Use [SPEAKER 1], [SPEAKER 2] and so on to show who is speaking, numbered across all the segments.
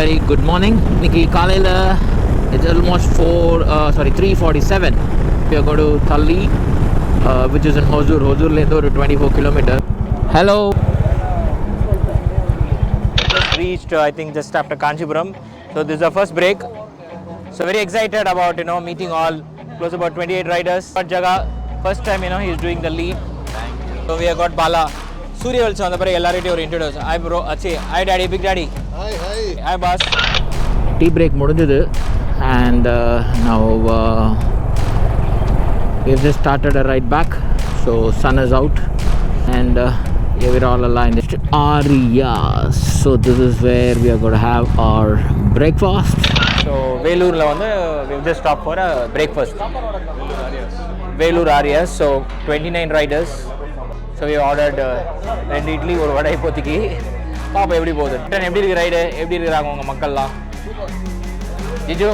[SPEAKER 1] very good morning. Nikki Kalela, it's almost 3:47. We are going to Thalli, which is in Hosur. Hosur lendo 24 kilometer. Hello. Just reached, I think, just after Kanchipuram. So this is our first break. So very excited about meeting all close about 28 riders. But Jaga, first time he is doing the lead. So we have got Bala. Surya also on the break. LRT or introduce. Hi bro, Achi. Hi daddy, big daddy. Hi boss. Tea break mudinjadu and now we have just started a ride back. So sun is out and we're all aligned. Aria. So this is where we are going to have our breakfast. So Velur la we've just stopped for a breakfast. Velur Arias. So 29 riders. So we ordered ரெண்டு இட்லி ஒரு வடை இப்போதைக்கு பாப்பா எப்படி போகுது எப்படி இருக்கு ride எப்படி இருக்கிறாங்க உங்கள் மக்கள்லாம் Jiju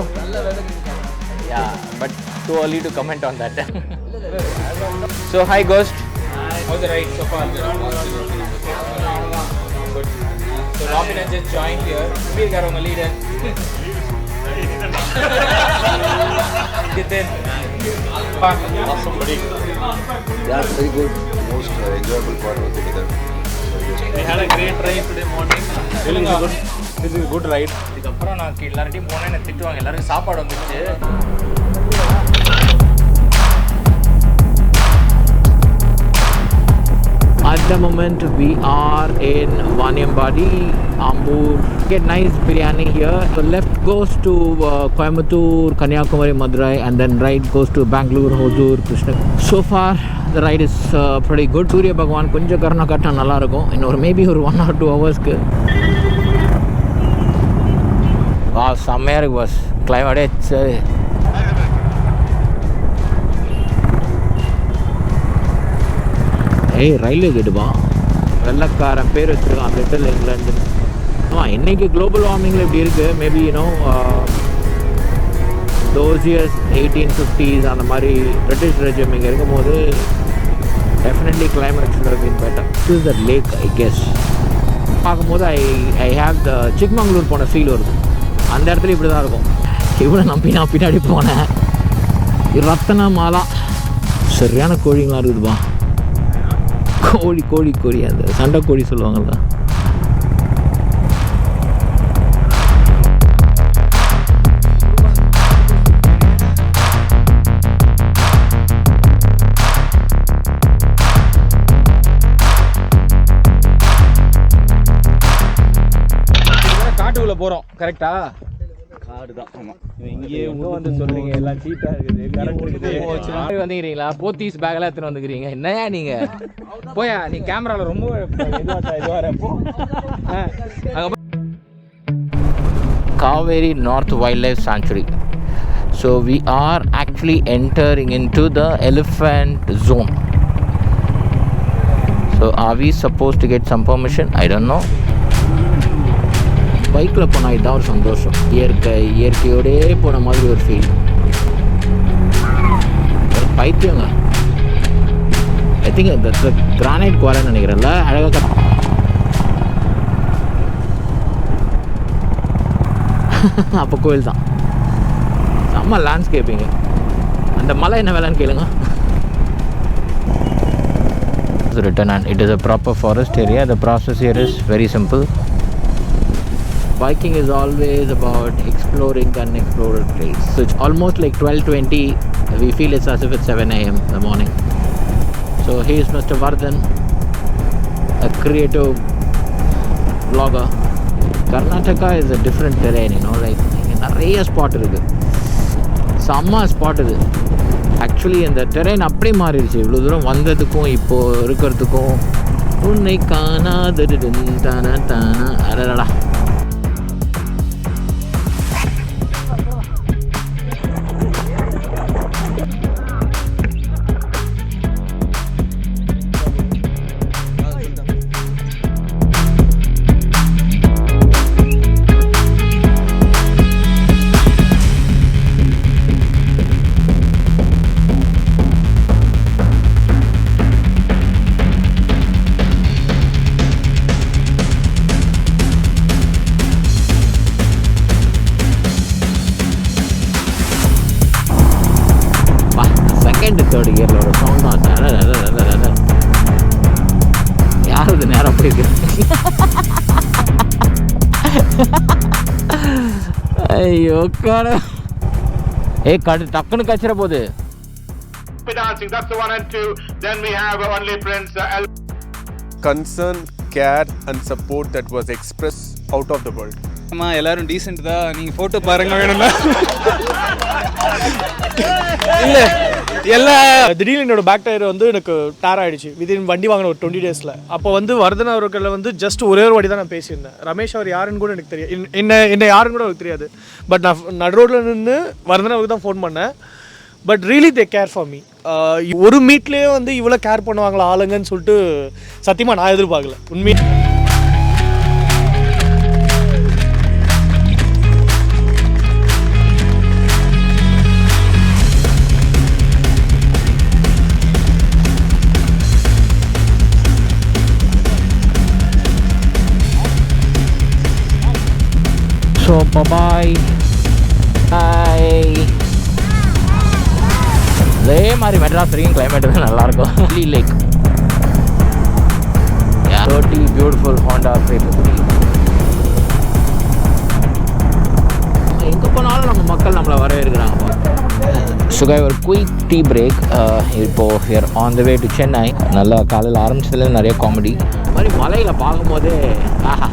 [SPEAKER 1] yeah but too early to comment on that. So hi Ghost. How's the ride so far? Good. So Robin has just joined here. எப்படி இருக்காரு உங்கள் leader Jitin?
[SPEAKER 2] Awesome buddy. Yeah, very good. Most enjoyable part was together.
[SPEAKER 3] We had a great ride today morning. Feeling good. This is a good ride.
[SPEAKER 1] இதுக்கப்புறம் நான் எல்லார்ட்டையும் போனேன் என்ன திட்டுவாங்க எல்லாருக்கும் சாப்பாடு வந்துச்சு. At the moment we are in Vaniambadi, Ambur. Get nice biryani here. The left goes to Coimbatore, Kanyakumari, Madurai, and then right goes to Bangalore, Hosur, Krishna. So far the ride is pretty good. Surya Bhagwan konja karna katta nalla irukum. Innor maybe or 1 or 2 hours ku. Wow, semayya irukku boss. Climate seri. ஏய் railway கேட்டுப்பா வெள்ளக்காரன் பேர் வச்சுருக்கான் little England. ஆமாம் இன்றைக்கி global வார்மிங்கில் இப்படி இருக்குது. Maybe those years 1850s அந்த மாதிரி பிரிட்டிஷ் ரெஜிம் இங்கே இருக்கும்போது definitely climate should have been better. This is the lake I guess. பார்க்கும்போது ஐ ஹேவ் த சிக்மங்களூர் போன ஃபீல் வருது. அந்த இடத்துல இப்படி தான் இருக்கும். இவ்வளோ நான் பின்னாடி போனேன். ரத்தன மாலா சரியான கோழிங்களாம் இருக்குதுப்பா. கோழி அந்த சண்டை கோழி சொல்லுவாங்கள்ல. காட்டுக்குள்ள போறோம் கரெக்டா? காடு தான். ஆமாம் இங்கேயே வந்து சொல்றீங்க எல்லாம் சீட்டாக இருக்குது கரெக்ட் இருக்குது. வந்துக்கிறீங்களா போத்தீஸ் பேக்கெல்லாம் எடுத்துன்னு வந்துக்கிறீங்க என்னையா நீங்கள் போயா நீ கேமராவில் ரொம்ப இதுவாக Kaveri North Wildlife Sanctuary. So we are actually entering into the elephant zone. So are we supposed to get some permission? I don't know. பைக்கில் போனால் இதுதான் ஒரு சந்தோஷம். இயற்கையோடே போன மாதிரி ஒரு ஃபீல். ஒரு பைத்தியங்க. ஐ திங்க் இந்த கிரானைட் குவாரன்னு நினைக்கிறேன்ல அழகாக. அப்போ கோயில் தான். செம்ம லேண்ட்ஸ்கேப்பிங்க. அந்த மலை என்ன வேலைன்னு கேளுங்க. Written and it is a proper forest area. The process here is very simple. Biking is always about exploring unexplored place. So it's almost like 12:20. We feel it's as if it's 7 a.m. in the morning. So he is Mr. Vardhan, a creative vlogger. Karnataka is a different terrain, like நிறைய spot இருக்குது. செம்ம spot இது. Actually இந்த terrain அப்படியே மாறிடுச்சு. இவ்வளோ தூரம் வந்ததுக்கும் இப்போது இருக்கிறதுக்கும் உன்னை காணாதது தானா தானா அடடா. தேர்ட் கியரில் ஒரு சவுண்ட் தான். யார் இது நேரம் அப்படி இருக்கு? ஐயோ கடை டக்குன்னு கச்சிட போகுது.
[SPEAKER 4] That's the 1 and 2. Then we have only Prince
[SPEAKER 5] concern, care and support that was expressed out of the world.
[SPEAKER 6] அம்மா எல்லாரும் டீசென்ட் தான். நீங்கள் ஃபோட்டோ பாருங்க வேணும்னா.
[SPEAKER 7] இல்லை எல்லா திடீர்னு என்னோட பேக் டயர் வந்து எனக்கு டேர் ஆகிடுச்சு. விதின் வண்டி வாங்கின ஒரு 20 days. அப்போ வந்து வர்தன் அவர்களில் வந்து ஜஸ்ட் ஒரே ஒரு வாட்டி தான் நான் பேசியிருந்தேன். ரமேஷ் அவர் யாருன்னு கூட எனக்கு தெரியாது, என்ன யாருன்னு கூட எனக்கு தெரியாது. பட் நான் நடு ரோட்டில் நின்று வர்தன் அவருக்கு தான் ஃபோன் பண்ணேன். But really they care for me. ஒரு மீட்லேயே வந்து இவ்வளோ கேர் பண்ணுவாங்களா ஆளுங்கன்னு சொல்லிட்டு சத்தியமாக நான் எதிர்பார்க்கல உண்மையாக.
[SPEAKER 1] ஸோ பாய் பாய். அதே மாதிரி மெட்ராஸ் வரைக்கும் கிளைமேட் தான் நல்லாயிருக்கும். லீ லேக் 30 பியூட்டிஃபுல் ஹோண்டா எங்கே போனாலும் நம்ம மக்கள் நம்மளை வரவேற்கிறாங்க. ஸோ ஒரு குயிக் டீ பிரேக். இப்போது here on the way to Chennai. நல்லா காலையில் ஆரம்பிச்சதுலேருந்து நிறைய காமெடி மாதிரி மலையில் பார்க்கும்போதே ஆஹா